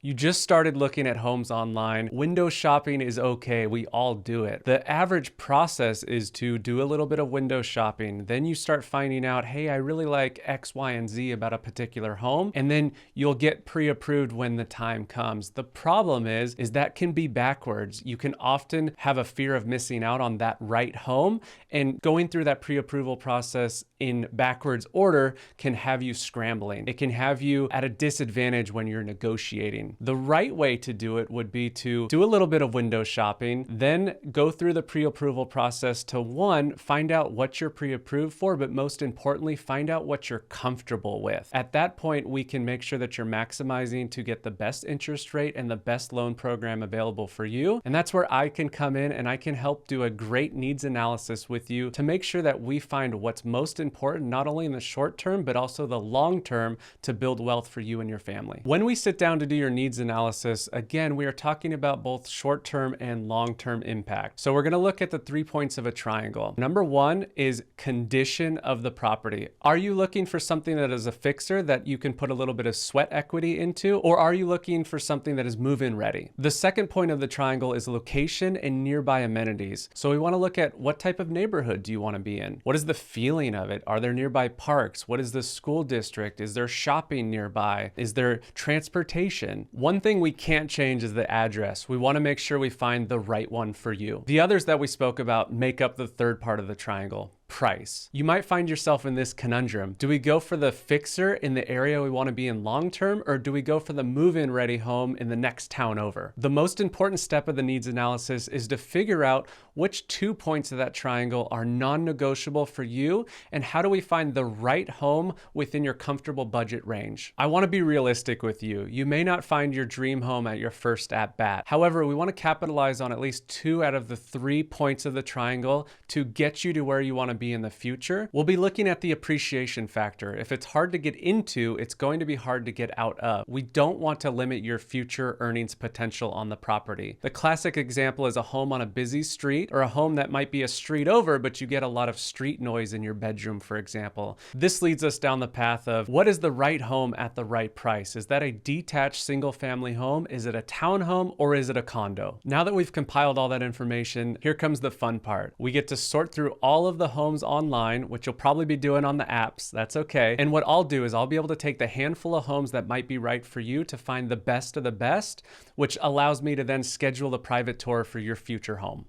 You just started looking at homes online. Window shopping is okay. We all do it. The average process is to do a little bit of window shopping. Then you start finding out, hey, I really like X, Y, and Z about a particular home. And then you'll get pre-approved when the time comes. The problem is that can be backwards. You can often have a fear of missing out on that right home, and going through that pre-approval process in backwards order can have you scrambling. It can have you at a disadvantage when you're negotiating. The right way to do it would be to do a little bit of window shopping, then go through the pre-approval process to one, find out what you're pre-approved for, but most importantly, find out what you're comfortable with. At that point, we can make sure that you're maximizing to get the best interest rate and the best loan program available for you. And that's where I can come in and I can help do a great needs analysis with you to make sure that we find what's most important, not only in the short term, but also the long term to build wealth for you and your family. When we sit down to do your needs analysis, again, we are talking about both short-term and long-term impact. So we're going to look at the 3 points of a triangle. Number one is condition of the property. Are you looking for something that is a fixer that you can put a little bit of sweat equity into, or are you looking for something that is move-in ready? The second point of the triangle is location and nearby amenities. So we want to look at what type of neighborhood do you want to be in? What is the feeling of it? Are there nearby parks? What is the school district? Is there shopping nearby? Is there transportation? One thing we can't change is the address. We want to make sure we find the right one for you. The others that we spoke about make up the third part of the triangle. Price. You might find yourself in this conundrum. Do we go for the fixer in the area we want to be in long term, or do we go for the move-in ready home in the next town over? The most important step of the needs analysis is to figure out which 2 points of that triangle are non-negotiable for you, and how do we find the right home within your comfortable budget range. I want to be realistic with you. You may not find your dream home at your first at bat. However, we want to capitalize on at least 2 out of the 3 points of the triangle to get you to where you want to be in the future. We'll be looking at the appreciation factor. If it's hard to get into, it's going to be hard to get out of. We don't want to limit your future earnings potential on the property. The classic example is a home on a busy street, or a home that might be a street over, but you get a lot of street noise in your bedroom, for example. This leads us down the path of what is the right home at the right price? Is that a detached single family home? Is it a townhome, or is it a condo? Now that we've compiled all that information, here comes the fun part. We get to sort through all of the homes online, which you'll probably be doing on the apps. That's okay. And what I'll do is I'll be able to take the handful of homes that might be right for you to find the best of the best, which allows me to then schedule the private tour for your future home.